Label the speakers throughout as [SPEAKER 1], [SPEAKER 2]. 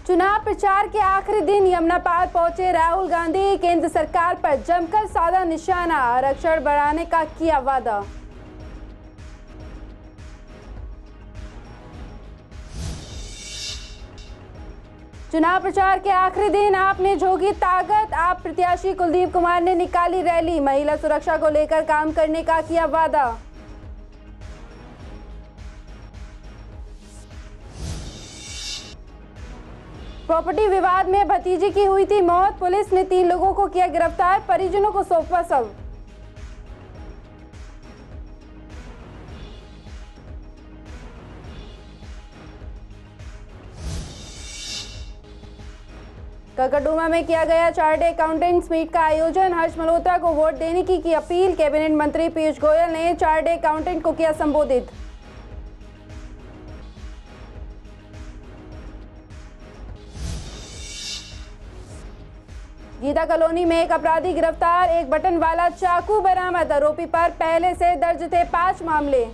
[SPEAKER 1] चुनाव प्रचार के आखिरी दिन यमुना पार पहुंचे राहुल गांधी। केंद्र सरकार पर जमकर साधा निशाना, आरक्षण बढ़ाने का किया वादा। चुनाव प्रचार के आखिरी दिन आपने झोंकी ताकत, आप प्रत्याशी कुलदीप कुमार ने निकाली रैली। महिला सुरक्षा को लेकर काम करने का किया वादा। प्रॉपर्टी विवाद में भतीजी की हुई थी मौत, पुलिस ने 3 लोगों को किया गिरफ्तार, परिजनों को सौंपा शव। ककड़डूमा में किया गया चार्टर्ड अकाउंटेंट्स मीट का आयोजन, हर्ष मल्होत्रा को वोट देने की अपील। कैबिनेट मंत्री पीयूष गोयल ने चार्टर्ड अकाउंटेंट को किया संबोधित। गीता कॉलोनी में एक अपराधी गिरफ्तार, एक बटन वाला चाकू बरामद। आरोपी पर पहले से दर्ज थे 5 मामले।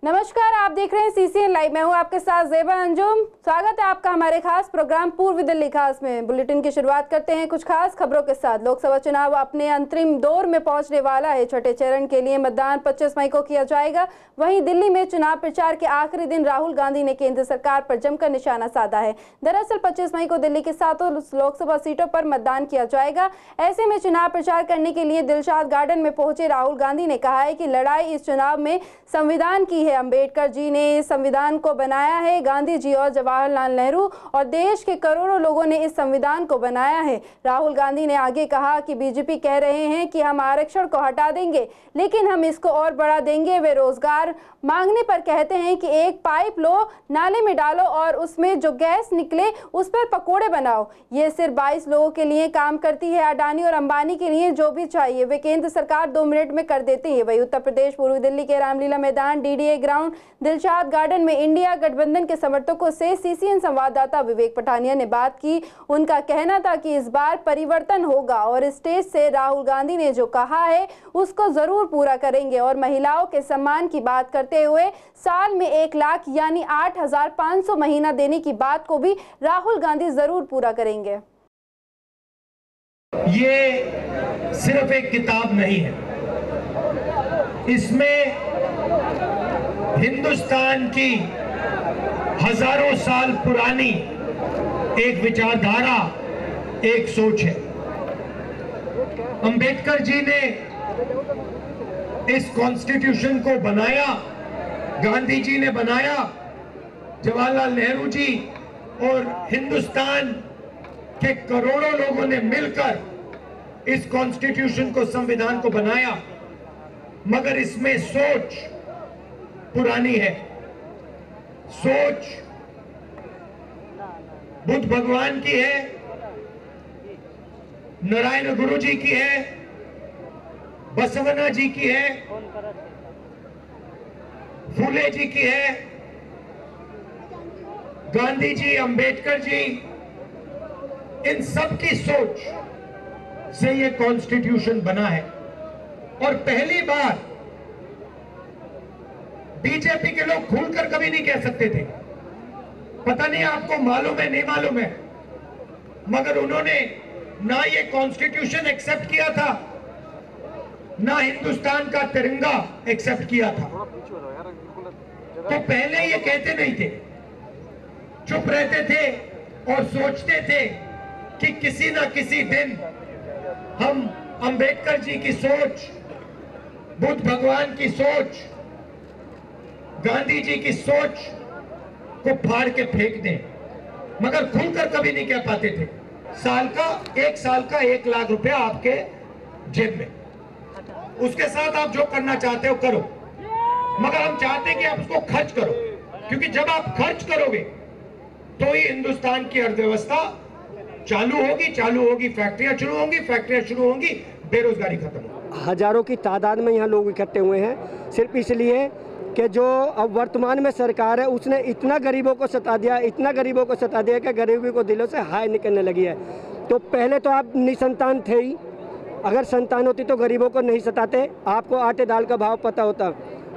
[SPEAKER 1] नमस्कार, आप देख रहे हैं CCN लाइव। मैं हूं आपके साथ ज़ेबा अंजुम। स्वागत है आपका हमारे खास प्रोग्राम पूर्व दिल्ली खास में। बुलेटिन की शुरुआत करते हैं कुछ खास खबरों के साथ। लोकसभा चुनाव अपने अंतरिम दौर में पहुंचने वाला है। छठे चरण के लिए मतदान 25 मई को किया जाएगा। वहीं दिल्ली में चुनाव प्रचार के आखिरी दिन राहुल गांधी ने केंद्र सरकार पर जमकर निशाना साधा है। दरअसल 25 मई को दिल्ली की 7 लोकसभा सीटों पर मतदान किया जाएगा। ऐसे में चुनाव प्रचार करने के लिए दिलशाद गार्डन में पहुंचे राहुल गांधी ने कहा है कि लड़ाई इस चुनाव में संविधान की है। अंबेडकर जी ने इस संविधान को बनाया है, गांधी जी और जवाहरलाल नेहरू और देश के करोड़ों लोगों ने इस संविधान को बनाया है। राहुल गांधी ने आगे कहा कि बीजेपी कह रहे हैं कि हम आरक्षण को हटा देंगे, लेकिन हम इसको और बढ़ा देंगे। वे रोजगार मांगने पर कहते हैं कि एक पाइप लो, नाले में डालो और उसमें जो गैस निकले उस पर पकोड़े बनाओ। ये सिर्फ 22 लोगों के लिए काम करती है, अडानी और अंबानी के लिए जो भी चाहिए वे केंद्र सरकार 2 मिनट में कर देती है। वही उत्तर प्रदेश पूर्वी दिल्ली के रामलीला मैदान, DDA ग्राउंड, दिलशाद गार्डन में इंडिया गठबंधन के समर्थकों से CCN संवाददाता विवेक पठानिया ने बात की। उनका कहना था कि इस बार परिवर्तन होगा और स्टेज से राहुल गांधी ने जो कहा है उसको जरूर पूरा करेंगे। और महिलाओं के सम्मान की बात करते हुए साल में 1 लाख यानी 8,500 महीना देने की बात को भी राहुल गांधी जरूर पूरा करेंगे।
[SPEAKER 2] ये सिर्फ एक किताब नहीं है, इसमें हिंदुस्तान की हजारों साल पुरानी एक विचारधारा, एक सोच है। अंबेडकर जी ने इस कॉन्स्टिट्यूशन को बनाया, गांधी जी ने बनाया, जवाहरलाल नेहरू जी और हिंदुस्तान के करोड़ों लोगों ने मिलकर इस कॉन्स्टिट्यूशन को, संविधान को बनाया। मगर इसमें सोच पुरानी है। सोच बुद्ध भगवान की है, नारायण गुरु जी की है, बसवना जी की है, फूले जी की है, गांधी जी, अंबेडकर जी, इन सब की सोच से ये कॉन्स्टिट्यूशन बना है। और पहली बार बीजेपी के लोग खुलकर कभी नहीं कह सकते थे, पता नहीं आपको मालूम है नहीं मालूम है, मगर उन्होंने ना ये कॉन्स्टिट्यूशन एक्सेप्ट किया था, ना हिंदुस्तान का तिरंगा एक्सेप्ट किया था। तो पहले ये कहते नहीं थे, चुप रहते थे और सोचते थे कि किसी ना किसी दिन हम अंबेडकर जी की सोच, बुद्ध भगवान की सोच, गांधी जी की सोच को फाड़ के फेंक दें, मगर खुलकर कभी नहीं कह पाते थे। एक साल का 1 लाख रुपया आपके जेब में, उसके साथ आप जो करना चाहते हो करो, मगर हम चाहते हैं कि आप उसको खर्च करो, क्योंकि जब आप खर्च करोगे तो ही हिंदुस्तान की अर्थव्यवस्था चालू होगी, फैक्ट्रियां शुरू होंगी, बेरोजगारी खत्म होगी।
[SPEAKER 3] हजारों की तादाद में यहाँ लोग इकट्ठे हुए हैं, सिर्फ इसलिए कि जो अब वर्तमान में सरकार है उसने इतना गरीबों को सता दिया कि गरीबी को दिलों से हाय निकलने लगी है। तो पहले तो आप निसंतान थे ही, अगर संतान होती तो गरीबों को नहीं सताते, आपको आटे दाल का भाव पता होता।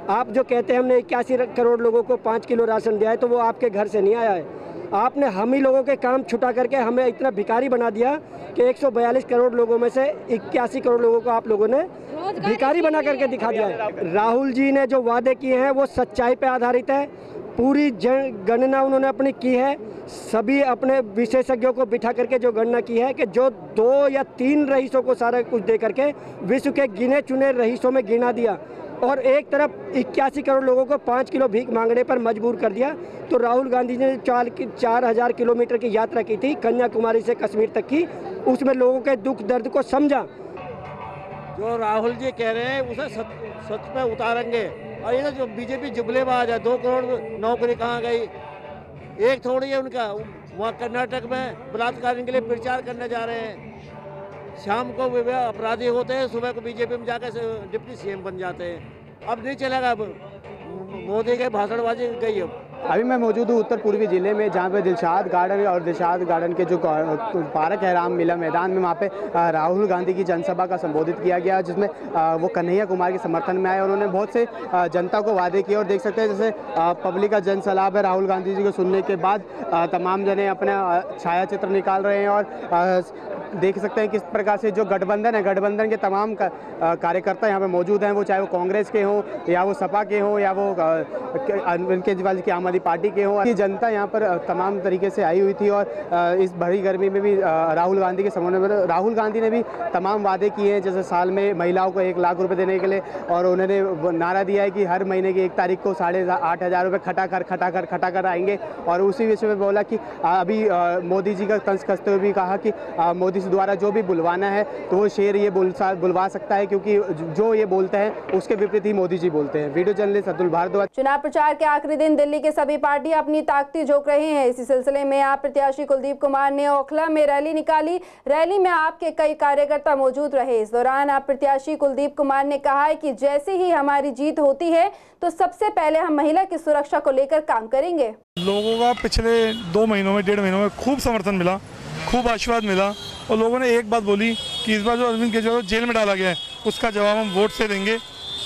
[SPEAKER 3] आप जो कहते हैं हमने 81 करोड़ लोगों को 5 किलो राशन दिया है, तो वो आपके घर से नहीं आया है। आपने हम ही लोगों के काम छुटा करके हमें इतना भिखारी बना दिया कि 142 करोड़ लोगों में से 81 करोड़ लोगों को आप लोगों ने भिखारी बना करके दिखा दिया है। राहुल जी ने जो वादे किए हैं वो सच्चाई पे आधारित है। पूरी गणना उन्होंने अपनी की है, सभी अपने विशेषज्ञों को बिठा करके जो गणना की है कि जो 2 या 3 रईसों को सारा कुछ दे करके विश्व के गिने चुने रईसों में गिना दिया और एक तरफ 81 करोड़ लोगों को 5 किलो भीख मांगने पर मजबूर कर दिया। तो राहुल गांधी ने 4000 किलोमीटर की यात्रा की थी कन्याकुमारी से कश्मीर तक की, उसमें लोगों के दुख दर्द को समझा।
[SPEAKER 4] जो राहुल जी कह रहे हैं उसे सच पे उतारेंगे। और ये जो बीजेपी जुमलेबाज है, 2 करोड़ नौकरी कहाँ गई, एक थोड़ी है उनका। वहाँ कर्नाटक में बलात्कार के लिए प्रचार करने जा रहे हैं, शाम को वे अपराधी होते हैं, सुबह को बीजेपी में जाकर डिप्टी सीएम बन जाते हैं। अब नहीं चलेगा, अब मोदी के भाषणबाजी गई। अब
[SPEAKER 5] अभी मैं मौजूद हूँ उत्तर पूर्वी जिले में, जहाँ पे दिलशाद गार्डन और दिलशाद गार्डन के जो पार्क है रामलीला मैदान में, वहाँ पे राहुल गांधी की जनसभा का संबोधित किया गया, जिसमें वो कन्हैया कुमार के समर्थन में आए और उन्होंने बहुत से जनता को वादे किए। और देख सकते हैं जैसे पब्लिक का जन सलाब है, राहुल गांधी जी को सुनने के बाद तमाम जने अपना छाया चित्र निकाल रहे हैं और देख सकते हैं किस प्रकार से जो गठबंधन है, गठबंधन के तमाम कार्यकर्ता यहाँ पे मौजूद हैं, वो चाहे वो कांग्रेस के हों या वो सपा के हों या वो अरविंद केजरीवाल की आम आदमी पार्टी के हों। ये जनता यहाँ पर तमाम तरीके से आई हुई थी और इस भरी गर्मी में भी राहुल गांधी के समर्थन में राहुल गांधी ने भी तमाम वादे किए हैं, जैसे साल में महिलाओं को 1 लाख रुपये देने के लिए, और उन्होंने नारा दिया है कि हर महीने की 1 तारीख को 8,500 रुपये खटा कर आएंगे। और उसी विषय में बोला कि अभी मोदी जी का तंज कसते हुए भी कहा कि मोदी द्वारा जो भी बुलवाना है तो वो शेर ये बुलवा सकता है, क्योंकि जो ये बोलते हैं उसके विपरीत ही मोदी जी बोलते हैं। Video journalist Atul Bhardwaj.
[SPEAKER 1] चुनाव प्रचार के आखिरी दिन दिल्ली के सभी पार्टी अपनी ताकती झोंक रहे हैं। इसी सिलसिले में आप प्रत्याशी कुलदीप कुमार ने ओखला में रैली निकाली। रैली में आपके कई कार्यकर्ता मौजूद रहे। इस दौरान आप प्रत्याशी कुलदीप कुमार ने कहा है कि जैसे ही हमारी जीत होती है तो सबसे पहले हम महिला की सुरक्षा को लेकर काम करेंगे।
[SPEAKER 6] लोगों का पिछले 2 महीनों में 1.5 महीनों में खूब समर्थन मिला, खूब आशीर्वाद मिला और लोगों ने एक बात बोली कि इस बार जो अरविंद केजरीवाल जेल में डाला गया है उसका जवाब हम वोट से देंगे।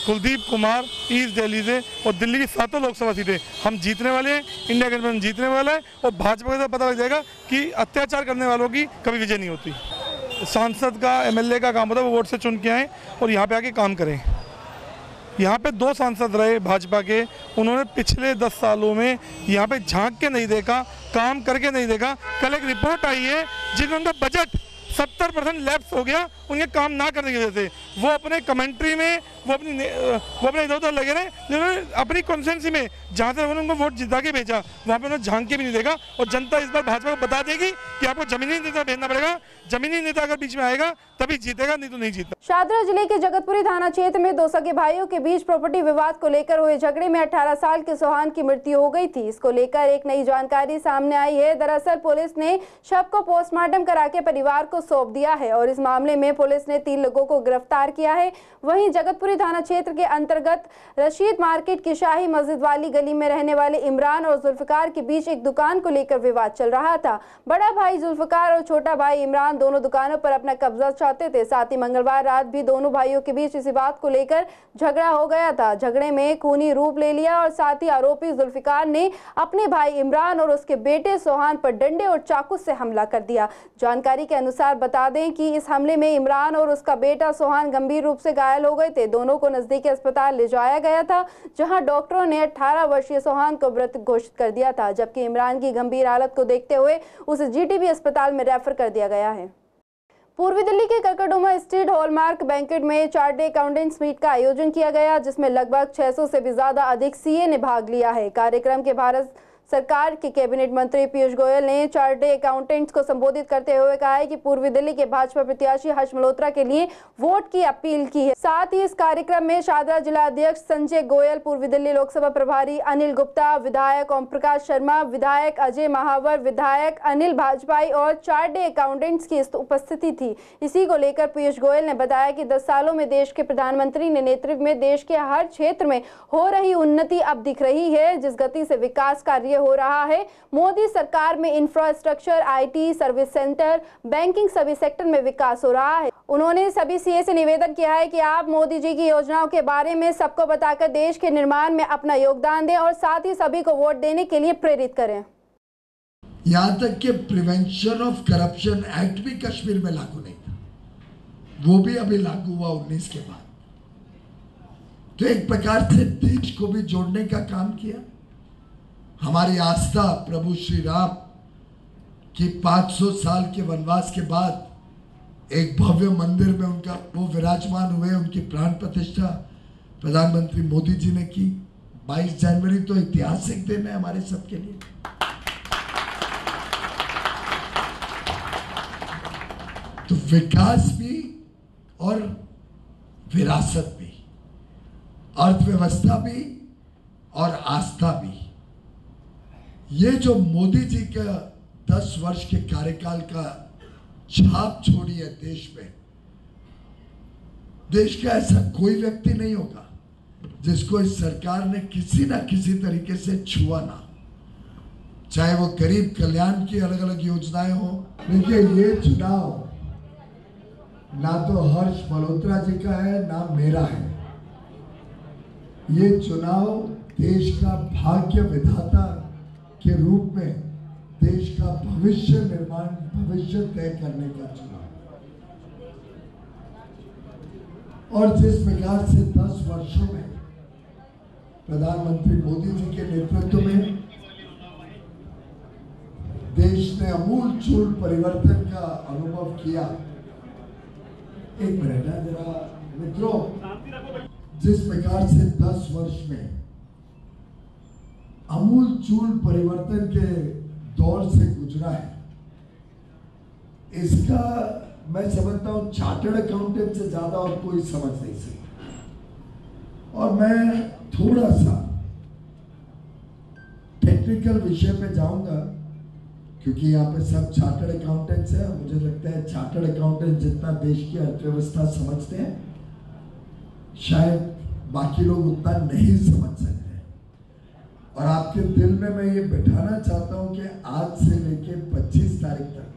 [SPEAKER 6] कुलदीप कुमार ईस्ट दिल्ली से और दिल्ली की 7 लोकसभा सीटें हम जीतने वाले हैं, इंडिया गठबंधन जीतने वाला है और भाजपा को पता लग जाएगा कि अत्याचार करने वालों की कभी विजय नहीं होती। सांसद का एमएलए का काम होता है वो वोट से चुन के आए और यहाँ पे आके काम करें। यहाँ पे 2 सांसद रहे भाजपा के, उन्होंने पिछले 10 सालों में यहाँ पे झांक के नहीं देखा, काम करके नहीं देखा। कल एक रिपोर्ट आई है जिसमें उनका बजट 70% लैप्स हो गया उनके काम ना करने की वजह से। वो अपने कमेंट्री में वो अपने इधर उधर लगे रहे, जिन्होंने अपनी कॉन्स्टिट्यूंसी में जहाँ से उन्होंने उनको वोट जिता के भेजा वहाँ पे उन्होंने झांक के भी नहीं देखा। और जनता इस बार भाजपा को बता देगी कि आपको जमीनी नेता भेजना पड़ेगा, जमीनी नेता अगर बीच में आएगा तभी जीतेगा, नहीं तो नहीं जीता।
[SPEAKER 1] शादरा जिले के जगतपुरी थाना क्षेत्र में 2 सगे भाइयों के बीच प्रॉपर्टी विवाद को लेकर हुए झगड़े में 18 साल के सोहान की मृत्यु हो गई थी। इसको लेकर एक नई जानकारी सामने आई है। दरअसल पुलिस ने शव को पोस्टमार्टम करा के परिवार को सौंप दिया है और इस मामले में पुलिस ने 3 लोगों को गिरफ्तार किया है। वहीं जगतपुरी थाना क्षेत्र के अंतर्गत रशीद मार्केट की शाही मस्जिद वाली गली में रहने वाले इमरान और जुल्फकार के बीच एक दुकान को लेकर विवाद चल रहा था। बड़ा भाई जुल्फकार और छोटा भाई इमरान दोनों दुकानों पर अपना कब्जा चाहते थे। साथ ही मंगलवार रात भी दोनों भाइयों के बीच इसी बात को लेकर झगड़ा हो गया था। झगड़े में खूनी रूप ले लिया और साथ ही आरोपी जुल्फकार ने अपने भाई इमरान और उसके बेटे सोहान पर डंडे और चाकू से हमला कर दिया। जानकारी के अनुसार बता दें कि इस हमले में इमरान और उसका बेटा सोहान गंभीर रूप से घायल हो गए थे। दोनों को नजदीकी अस्पताल ले जाया गया था, जहां डॉक्टरों ने 18 वर्षीय सोहान को मृत घोषित कर दिया था, जबकि इमरान की गंभीर हालत को देखते हुए उसे जीटीबी अस्पताल में रेफर कर दिया गया है। पूर्वी दिल्ली के करकड़ुमा स्ट्रीट हॉलमार्क बैंकेट में चार्टर्ड अकाउंटेंट्स मीट का आयोजन किया गया, जिसमें लगभग 600 से भी ज्यादा अधिक सीए ने भाग लिया है। कार्यक्रम के भारत सरकार के कैबिनेट मंत्री पीयूष गोयल ने चार्टर्ड अकाउंटेंट्स को संबोधित करते हुए कहा है कि पूर्वी दिल्ली के भाजपा प्रत्याशी हर्ष मल्होत्रा के लिए वोट की अपील की है। साथ ही इस कार्यक्रम में शादरा जिला अध्यक्ष संजय गोयल, पूर्वी दिल्ली लोकसभा प्रभारी अनिल गुप्ता, विधायक ओम प्रकाश शर्मा, विधायक अजय महावर, विधायक अनिल भाजपाई और चार्टर्ड अकाउंटेंट्स की उपस्थिति थी। इसी को लेकर पीयूष गोयल ने बताया कि 10 सालों में देश के प्रधानमंत्री ने नेतृत्व में देश के हर क्षेत्र में हो रही उन्नति अब दिख रही है। जिस गति से विकास कार्य लिए हो रहा है। मोदी सरकार में infrastructure, IT, service centre, banking सभी सेक्टर में विकास हो रहा है। उन्होंने सभी सीए से निवेदन किया है कि आप मोदी जी की योजनाओं के बारे में सबको बताकर देश के निर्माण में अपना योगदान दें और साथ ही सभी को वोट देने के लिए प्रेरित करें।
[SPEAKER 7] यहाँ तक कि प्रिवेंशन ऑफ करप्शन एक्ट भी कश्मीर में लागू नहीं था, वो भी अभी लागू हुआ 19 के बाद। तो एक प्रकार से देश को भी जोड़ने का काम किया। हमारी आस्था प्रभु श्री राम की 500 साल के वनवास के बाद एक भव्य मंदिर में उनका वो विराजमान हुए, उनकी प्राण प्रतिष्ठा प्रधानमंत्री मोदी जी ने की। 22 जनवरी तो ऐतिहासिक दिन है हमारे सबके लिए। तो विकास भी और विरासत भी, अर्थव्यवस्था भी और आस्था भी, ये जो मोदी जी का 10 वर्ष के कार्यकाल का छाप छोड़ी है देश में, देश का ऐसा कोई व्यक्ति नहीं होगा जिसको इस सरकार ने किसी ना किसी तरीके से छुआ ना, चाहे वो गरीब कल्याण की अलग अलग योजनाएं हो। देखिए, ये चुनाव ना तो हर्ष मल्होत्रा जी का है ना मेरा है, ये चुनाव देश का भाग्य विधाता के रूप में देश का भविष्य निर्माण, भविष्य तय करने का चुनाव। और जिस प्रकार से 10 वर्षों में प्रधानमंत्री मोदी जी के नेतृत्व में देश ने अमूलचूल परिवर्तन का अनुभव किया। एक मिनट है जरा मित्रों, जिस प्रकार से 10 वर्ष में अमूलचूल परिवर्तन के दौर से गुजरा है, इसका मैं समझता हूं चार्टर्ड अकाउंटेंट से ज्यादा और कोई समझ नहीं सकता। और मैं थोड़ा सा टेक्निकल विषय पे जाऊंगा क्योंकि यहाँ पे सब चार्टर्ड अकाउंटेंट्स हैं। मुझे लगता है चार्टर्ड अकाउंटेंट जितना देश की अर्थव्यवस्था समझते हैं, शायद बाकी लोग उतना नहीं समझ सकते। और आपके दिल में मैं ये बिठाना चाहता हूं कि आज से लेके 25 तारीख तक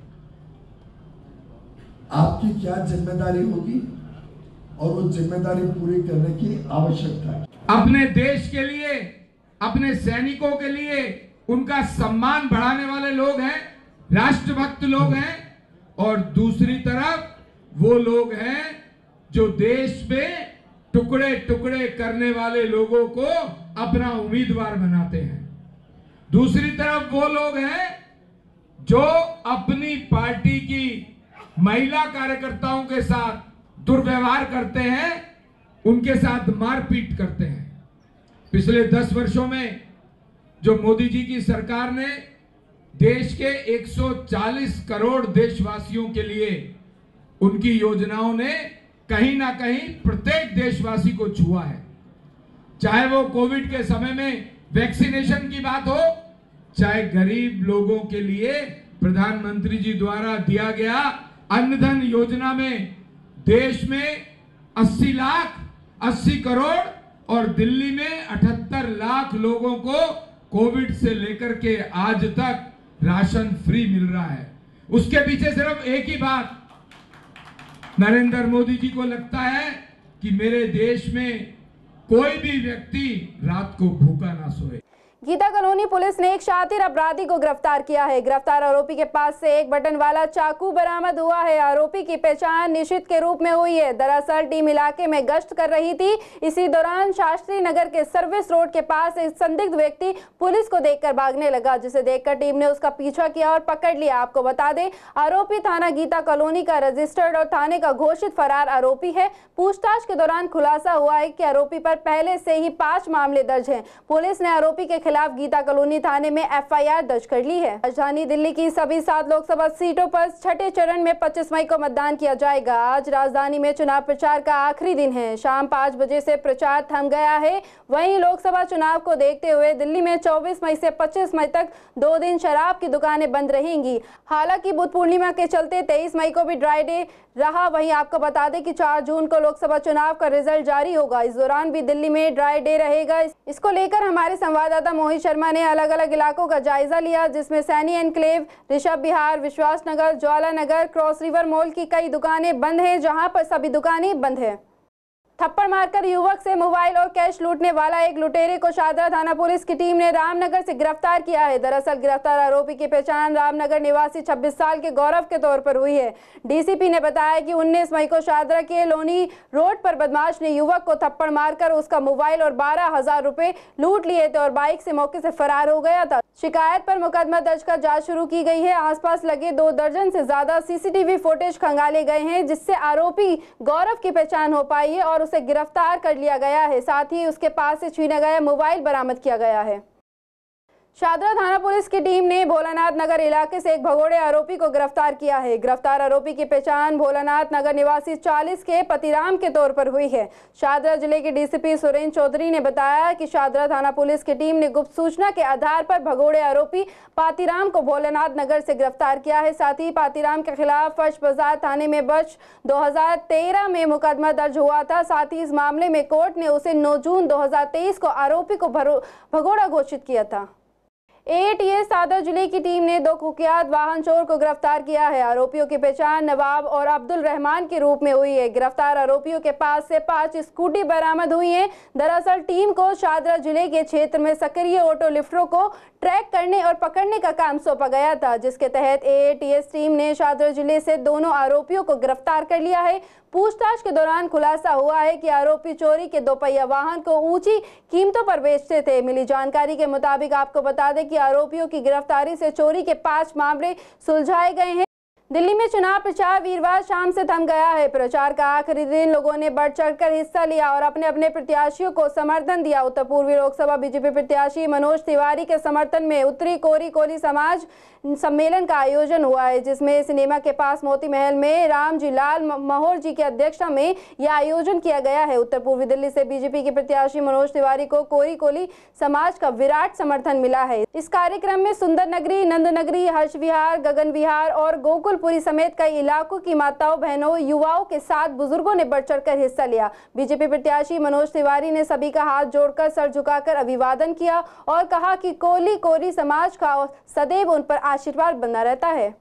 [SPEAKER 7] आपकी क्या जिम्मेदारी होगी और वो जिम्मेदारी पूरी करने की आवश्यकता है।
[SPEAKER 8] अपने देश के लिए, अपने सैनिकों के लिए उनका सम्मान बढ़ाने वाले लोग हैं, राष्ट्रभक्त लोग हैं। और दूसरी तरफ वो लोग हैं जो देश में टुकड़े टुकड़े करने वाले लोगों को अपना उम्मीदवार बनाते हैं। दूसरी तरफ वो लोग हैं जो अपनी पार्टी की महिला कार्यकर्ताओं के साथ दुर्व्यवहार करते हैं, उनके साथ मारपीट करते हैं। पिछले 10 वर्षों में जो मोदी जी की सरकार ने देश के 140 करोड़ देशवासियों के लिए उनकी योजनाओं ने कहीं ना कहीं प्रत्येक देशवासी को छुआ है। चाहे वो कोविड के समय में वैक्सीनेशन की बात हो, चाहे गरीब लोगों के लिए प्रधानमंत्री जी द्वारा दिया गया अन्नधन योजना में देश में 80 करोड़ और दिल्ली में 78 लाख लोगों को कोविड से लेकर के आज तक राशन फ्री मिल रहा है। उसके पीछे सिर्फ एक ही बात, नरेंद्र मोदी जी को लगता है कि मेरे देश में कोई भी व्यक्ति रात को भूखा ना सोए।
[SPEAKER 1] गीता कॉलोनी पुलिस ने एक शातिर अपराधी को गिरफ्तार किया है। गिरफ्तार आरोपी के पास से एक बटन वाला चाकू बरामद हुआ है। आरोपी की पहचान निशित के रूप में हुई है। दरअसल टीम इलाके में गश्त कर रही थी। इसी दौरान शास्त्री नगर के सर्विस रोड के पास एक संदिग्ध व्यक्ति पुलिस को देखकर भागने लगा, जिसे देखकर टीम ने उसका पीछा किया और पकड़ लिया। आपको बता दें, आरोपी थाना गीता कॉलोनी का रजिस्टर्ड और थाने का घोषित फरार आरोपी है। पूछताछ के दौरान खुलासा हुआ है कि आरोपी पर पहले से ही 5 मामले दर्ज हैं। पुलिस ने आरोपी के खिलाफ गीता कॉलोनी थाने में FIR दर्ज कर ली है। राजधानी दिल्ली की सभी 7 लोकसभा सीटों पर छठे चरण में 25 मई को मतदान किया जाएगा। आज राजधानी में चुनाव प्रचार का आखिरी दिन है। शाम 5 बजे से प्रचार थम गया है। वहीं लोकसभा चुनाव को देखते हुए दिल्ली में 24 मई से 25 मई तक 2 दिन शराब की दुकानें बंद रहेंगी। हालांकि बुद्ध पूर्णिमा के चलते 23 मई को भी ड्राई डे रहा। वहीं आपको बता दें कि 4 जून को लोकसभा चुनाव का रिजल्ट जारी होगा। इस दौरान भी दिल्ली में ड्राई डे रहेगा। इसको लेकर हमारे संवाददाता मोहित शर्मा ने अलग अलग इलाकों का जायजा लिया, जिसमें सैनी एनक्लेव, ऋषभ विहार, विश्वास नगर, ज्वाला नगर, क्रॉस रिवर मॉल की कई दुकानें बंद हैं, जहां पर सभी दुकानें बंद हैं। थप्पड़ मारकर युवक से मोबाइल और कैश लूटने वाला एक लुटेरे को शादरा थाना पुलिस की टीम ने रामनगर से गिरफ्तार किया है। दरअसल गिरफ्तार आरोपी की पहचान रामनगर निवासी 26 साल के गौरव के तौर पर हुई है। डीसीपी ने बताया कि 19 मई को शादरा के लोनी रोड पर बदमाश ने युवक को थप्पड़ मारकर उसका मोबाइल और 12,000 रुपए लूट लिए थे और बाइक से मौके से फरार हो गया था। शिकायत पर मुकदमा दर्ज कर जांच शुरू की गई है। आसपास लगे 2 दर्जन से ज्यादा सीसीटीवी फुटेज खंगाले गए हैं, जिससे आरोपी गौरव की पहचान हो पाई है और उसे गिरफ्तार कर लिया गया है। साथ ही उसके पास से छीना गया मोबाइल बरामद किया गया है। शादरा थाना पुलिस की टीम ने भोलानाथ नगर इलाके से एक भगोड़े आरोपी को गिरफ्तार किया है। गिरफ्तार आरोपी की पहचान भोलानाथ नगर निवासी 40 के पतिराम के तौर पर हुई है। शादरा जिले के डीसीपी सुरेंद्र चौधरी ने बताया कि शादरा थाना पुलिस की टीम ने गुप्त सूचना के आधार पर भगोड़े आरोपी पातीराम को भोलानाथ नगर से गिरफ्तार किया है। साथ ही पातीराम के खिलाफ फर्श बाजार थाने में वर्ष 2013 में मुकदमा दर्ज हुआ था। साथ ही इस मामले में कोर्ट ने उसे 9 जून 2023 को आरोपी को भगोड़ा घोषित किया था। एटीएस सादर जिले की टीम ने 2 कुख्यात वाहन चोर को गिरफ्तार किया है। आरोपियों की पहचान नवाब और अब्दुल रहमान के रूप में हुई है। गिरफ्तार आरोपियों के पास से 5 स्कूटी बरामद हुई हैं। दरअसल टीम को शादरा जिले के क्षेत्र में सक्रिय ऑटो लिफ्टरों को ट्रैक करने और पकड़ने का काम सौंपा गया था, जिसके तहत एटीएस टीम ने शादरा जिले से दोनों आरोपियों को गिरफ्तार कर लिया है। पूछताछ के दौरान खुलासा हुआ है कि आरोपी चोरी के 2 पहिया वाहन को ऊंची कीमतों पर बेचते थे। मिली जानकारी के मुताबिक आपको बता दें कि आरोपियों की गिरफ्तारी से चोरी के 5 मामले सुलझाए गए हैं। दिल्ली में चुनाव प्रचार वीरवार शाम से थम गया है। प्रचार का आखिरी दिन लोगों ने बढ़ चढ़कर हिस्सा लिया और अपने अपने प्रत्याशियों को समर्थन दिया। उत्तर पूर्वी लोकसभा बीजेपी प्रत्याशी मनोज तिवारी के समर्थन में उत्तरी कोरी समाज सम्मेलन का आयोजन हुआ है, जिसमें सिनेमा के पास मोती महल में रामजी लाल महौर जी की अध्यक्षता में यह आयोजन किया गया है। उत्तर पूर्वी दिल्ली से बीजेपी के प्रत्याशी मनोज तिवारी को कोरी समाज का विराट समर्थन मिला है। इस कार्यक्रम में सुंदर नगरी, नंद नगरी, हर्ष विहार, गगन विहार और गोकुलपुरी समेत कई इलाकों की माताओं, बहनों, युवाओं के साथ बुजुर्गों ने बढ़ चढ़कर हिस्सा लिया। बीजेपी प्रत्याशी मनोज तिवारी ने सभी का हाथ जोड़कर सर झुकाकर अभिवादन किया और कहा कि कोरी समाज का सदैव उन पर आशीर्वाद बना रहता है।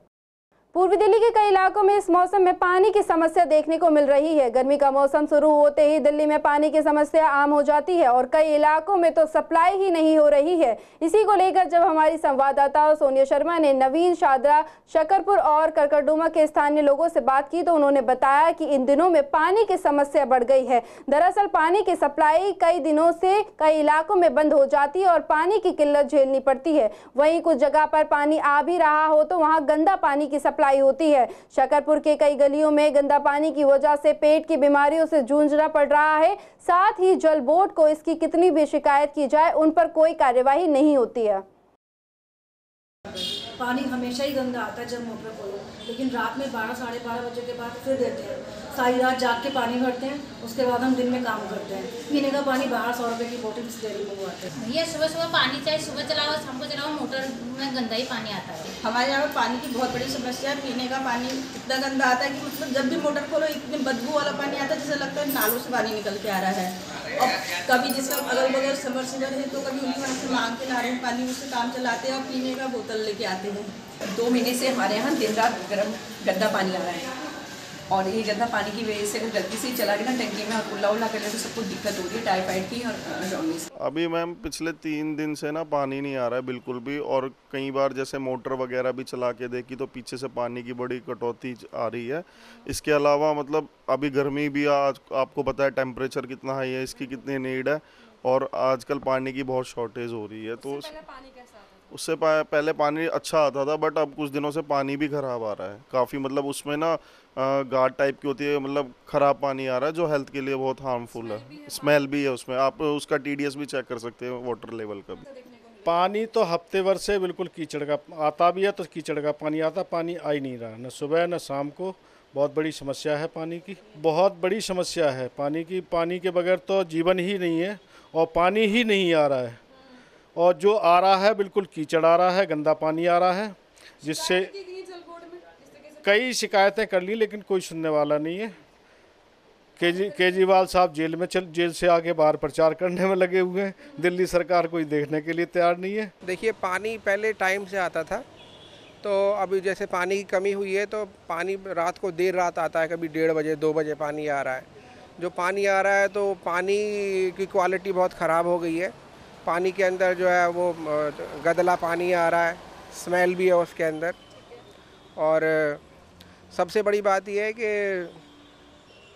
[SPEAKER 1] पूर्वी दिल्ली के कई इलाकों में इस मौसम में पानी की समस्या देखने को मिल रही है। गर्मी का मौसम शुरू होते ही दिल्ली में पानी की समस्या आम हो जाती है और कई इलाकों में तो सप्लाई ही नहीं हो रही है। इसी को लेकर जब हमारी संवाददाता सोनिया शर्मा ने नवीन, शादरा, शकरपुर और करकरडुमा के स्थानीय लोगों से बात की तो उन्होंने बताया कि इन दिनों में पानी की समस्या बढ़ गई है। दरअसल पानी की सप्लाई कई दिनों से कई इलाकों में बंद हो जाती है और पानी की किल्लत झेलनी पड़ती है। वहीं कुछ जगह पर पानी आ भी रहा हो तो वहां गंदा पानी की सप्लाई होती है। शकरपुर के कई गलियों में गंदा पानी की वजह से पेट की बीमारियों से जूझना पड़ रहा है। साथ ही जल बोर्ड को इसकी कितनी भी शिकायत की जाए उन पर कोई कार्यवाही नहीं होती है।
[SPEAKER 9] पानी हमेशा ही गंदा आता है जब मोटर खोलो, लेकिन रात में 12 साढ़े 12 बजे के बाद फिर देते हैं। सारी रात जाग के पानी भरते हैं, उसके बाद हम दिन में काम करते हैं। पीने का पानी बाहर 100 रुपये की बोतल बिस्लेरी मंगवाते हैं।
[SPEAKER 10] भैया सुबह सुबह पानी चाहे सुबह चलाओ शाम को चलाओ, मोटर में गंदा ही पानी आता है।
[SPEAKER 11] हमारे यहाँ पर पानी की बहुत बड़ी समस्या है। पीने का पानी इतना गंदा आता है कि मतलब जब भी मोटर खोलो इतनी बदबू वाला पानी आता है जैसे लगता है नालों से पानी निकल के आ रहा है। और कभी जिसका अगल बगल समरसीबल है तो कभी उनके वहाँ से मांग के ला रहे हैं पानी, उससे काम चलाते हैं और पीने का बोतल लेके आते हैं।
[SPEAKER 12] 2 महीने से हमारे यहाँ दिन रात गर्म गंदा पानी आ रहा है और ये गंदा पानी की वजह से अगर गलती से चला गया ना टंकी में और उल्ला कर ले तो सबको दिक्कत हो रही है, टाइफाइड की और जॉन्डिस।
[SPEAKER 13] अभी मैम पिछले 3 दिन से ना पानी नहीं आ रहा है बिल्कुल भी, और कई बार जैसे मोटर वगैरह भी चला के देखी तो पीछे से पानी की बड़ी कटौती आ रही है। इसके अलावा मतलब अभी गर्मी भी आज आपको पता है टेम्परेचर कितना हाई है, इसकी कितनी नीड है और आजकल पानी की बहुत शॉर्टेज हो रही है। तो उससे पहले पानी अच्छा आता था बट अब कुछ दिनों से पानी भी ख़राब आ रहा है काफ़ी, मतलब उसमें ना गाढ़ टाइप की होती है, मतलब ख़राब पानी आ रहा है जो हेल्थ के लिए बहुत हार्मफुल है। स्मेल भी है उसमें, आप उसका TDS भी चेक कर सकते हैं वाटर लेवल का भी।
[SPEAKER 14] पानी तो हफ्ते भर से बिल्कुल कीचड़ का आता भी है तो कीचड़ का पानी आता, पानी आ ही नहीं रहा, न सुबह न शाम को। बहुत बड़ी समस्या है पानी की, बहुत बड़ी समस्या है पानी की। पानी के बगैर तो जीवन ही नहीं है और पानी ही नहीं आ रहा है और जो आ रहा है बिल्कुल कीचड़ आ रहा है, गंदा पानी आ रहा है, जिससे कई शिकायतें कर ली लेकिन कोई सुनने वाला नहीं है। केजरीवाल साहब जेल से आके बाहर प्रचार करने में लगे हुए हैं। दिल्ली सरकार कोई देखने के लिए तैयार नहीं है।
[SPEAKER 15] देखिए, पानी पहले टाइम से आता था, तो अभी जैसे पानी की कमी हुई है तो पानी रात को देर रात आता है, कभी 1:30 बजे 2 बजे पानी आ रहा है। जो पानी आ रहा है तो पानी की क्वालिटी बहुत ख़राब हो गई है। पानी के अंदर जो है वो गदला पानी आ रहा है, स्मेल भी है उसके अंदर। और सबसे बड़ी बात यह है कि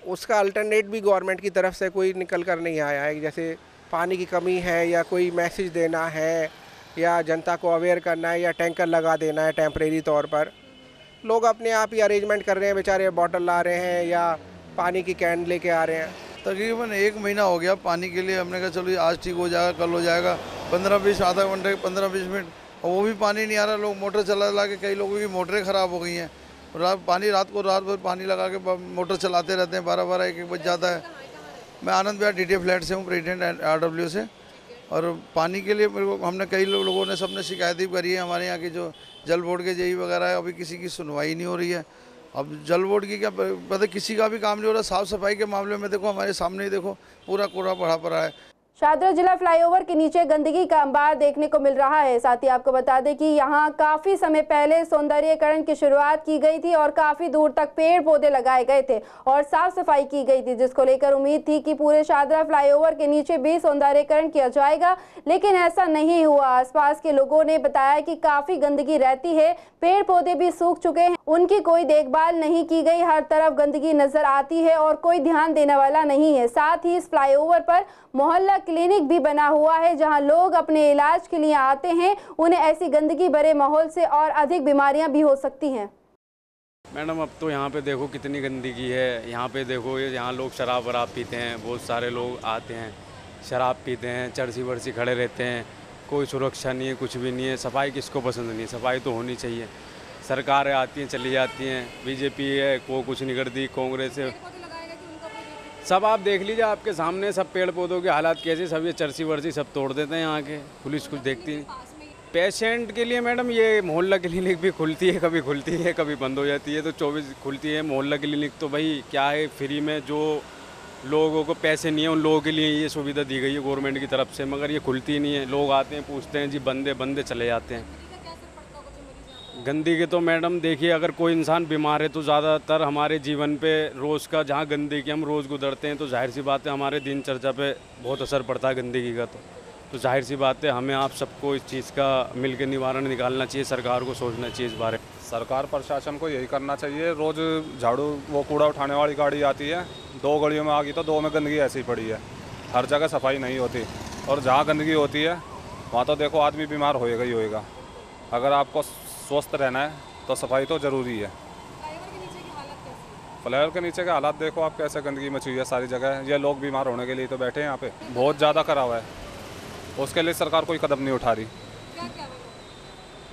[SPEAKER 15] उसका अल्टरनेट भी गवर्नमेंट की तरफ से कोई निकल कर नहीं आया है। जैसे पानी की कमी है या कोई मैसेज देना है या जनता को अवेयर करना है या टैंकर लगा देना है टेम्परेरी तौर पर, लोग अपने आप ही अरेंजमेंट कर रहे हैं। बेचारे बॉटल ला रहे हैं या पानी की कैन लेके आ रहे हैं।
[SPEAKER 16] तकरीबन 1 महीना हो गया पानी के लिए। हमने कहा चलो आज ठीक हो जाएगा, कल हो जाएगा, 15-20 आधा घंटे 15-20 मिनट, और वो भी पानी नहीं आ रहा। लोग मोटर चला के, कई लोगों की मोटरें ख़राब हो गई हैं। रात भर पानी लगा के मोटर चलाते रहते हैं, 12-12 1-1 बज जाता है। मैं आनंद विहार DTA फ्लैट से हूँ, प्रेसिडेंट RW से। और पानी के लिए मेरे को हमने कई लोगों ने सबने शिकायत भी करी है। हमारे यहाँ की जो जल बोर्ड के JE वगैरह है, अभी किसी की सुनवाई नहीं हो रही है। अब जल बोर्ड की क्या पता, किसी का भी काम नहीं हो रहा। साफ़ सफाई के मामले में देखो, हमारे सामने ही देखो पूरा कूड़ा पड़ा पड़ा है।
[SPEAKER 1] शाहदरा जिला फ्लाईओवर के नीचे गंदगी का अंबार देखने को मिल रहा है। साथ ही आपको बता दें कि यहाँ काफी समय पहले सौंदर्यीकरण की शुरुआत की गई थी और काफी दूर तक पेड़ पौधे लगाए गए थे और साफ सफाई की गई थी, जिसको लेकर उम्मीद थी कि पूरे शाहदरा फ्लाईओवर के नीचे भी सौंदर्यीकरण किया जाएगा, लेकिन ऐसा नहीं हुआ। आसपास के लोगों ने बताया कि काफी गंदगी रहती है, पेड़ पौधे भी सूख चुके हैं, उनकी कोई देखभाल नहीं की गई। हर तरफ गंदगी नजर आती है और कोई ध्यान देने वाला नहीं है। साथ ही इस फ्लाईओवर पर मोहल्ला क्लिनिक भी बना हुआ है, जहां लोग अपने इलाज के लिए आते हैं। उन्हें ऐसी गंदगी भरे माहौल से और अधिक बीमारियां भी हो सकती हैं।
[SPEAKER 17] मैडम, अब तो यहाँ पे देखो कितनी गंदगी है। यहाँ पे देखो, ये यहाँ लोग शराब वराब पीते हैं, बहुत सारे लोग आते हैं शराब पीते हैं, चरसी वर्सी खड़े रहते हैं, कोई सुरक्षा नहीं है, कुछ भी नहीं है। सफाई किसको पसंद नहीं है? सफाई तो होनी चाहिए। सरकारें आती हैं चली जाती हैं, बीजेपी है वो कुछ नहीं करती, कांग्रेस है, सब आप देख लीजिए आपके सामने, सब पेड़ पौधों के हालात कैसे, सब ये चरसी वर्सी सब तोड़ देते हैं यहाँ के, पुलिस कुछ देखती नहीं। पेशेंट के लिए मैडम ये मोहल्ला क्लिनिक भी खुलती है, कभी खुलती है कभी बंद हो जाती है, तो 24 खुलती है मोहल्ला क्लिनिक। तो भाई क्या है, फ्री में जो लोगों को पैसे नहीं है उन लोगों के लिए ये सुविधा दी गई है गवर्नमेंट की तरफ से, मगर ये खुलती नहीं है। लोग आते हैं पूछते हैं जी, बंदे चले जाते हैं। गंदगी तो मैडम देखिए, अगर कोई इंसान बीमार है तो ज़्यादातर हमारे जीवन पे रोज़ का, जहाँ गंदगी हम रोज़ गुजरते हैं, तो जाहिर सी बात है हमारे दिनचर्या पे बहुत असर पड़ता है गंदगी का। तो जाहिर सी बात है हमें आप सबको इस चीज़ का मिलकर निवारण निकालना चाहिए, सरकार को सोचना चाहिए इस बारे में।
[SPEAKER 18] सरकार प्रशासन को यही करना चाहिए, रोज़ झाड़ू वो कूड़ा उठाने वाली गाड़ी आती है, 2 गलियों में आ गई तो 2 में गंदगी ऐसी ही पड़ी है। हर जगह सफाई नहीं होती, और जहाँ गंदगी होती है वहाँ तो देखो आदमी बीमार होएगा ही होएगा। अगर आपको स्वस्थ रहना है तो सफाई तो ज़रूरी है। फ्लाईओवर के नीचे के हालात देखो आप, कैसे गंदगी मची हुई है सारी जगह। ये लोग बीमार होने के लिए तो बैठे हैं यहाँ पे, बहुत ज़्यादा करा हुआ है, उसके लिए सरकार कोई कदम नहीं उठा रही।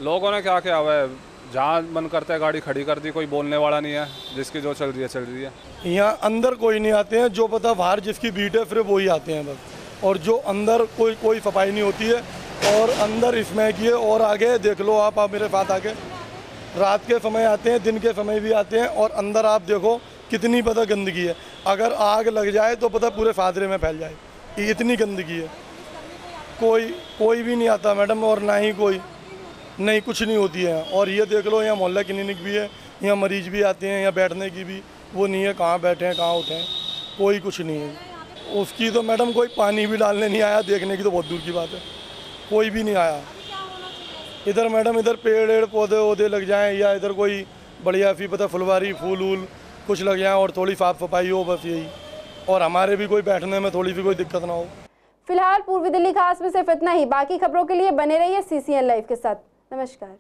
[SPEAKER 18] लोगों ने क्या किया हुआ है, जहाँ मन करता है गाड़ी खड़ी कर दी, कोई बोलने वाला नहीं है, जिसकी जो चल रही है।
[SPEAKER 19] यहाँ अंदर कोई नहीं आते हैं, जो पता बाहर जिसकी बीट है फिर वही आते हैं बस, और जो अंदर कोई सफाई नहीं होती है। और अंदर इसमें किए और आगे देख लो आप मेरे साथ आके, रात के समय आते हैं, दिन के समय भी आते हैं, और अंदर आप देखो कितनी पता गंदगी है। अगर आग लग जाए तो पता पूरे फादरे में फैल जाए, इतनी गंदगी है। कोई भी नहीं आता मैडम, और ना ही कोई नहीं, कुछ नहीं होती है। और ये देख लो, यहाँ मोहल्ला क्लिनिक भी है, यहाँ मरीज भी आते हैं, यहाँ बैठने की भी वो नहीं है, कहाँ बैठे हैं कहाँ उठें, कोई कुछ नहीं है। उसकी तो मैडम कोई पानी भी डालने नहीं आया, देखने की तो बहुत दूर की बात है, कोई भी नहीं आया। इधर मैडम इधर पेड़ पौधे लग जाएं, या इधर कोई बढ़िया पता फुलवारी फूल वूल कुछ लग जाए, और थोड़ी साफ सफाई हो, बस यही। और हमारे भी कोई बैठने में थोड़ी भी कोई दिक्कत ना हो।
[SPEAKER 1] फिलहाल पूर्वी दिल्ली खास में सिर्फ इतना ही। बाकी खबरों के लिए बने रहिए CCN लाइव के साथ। नमस्कार।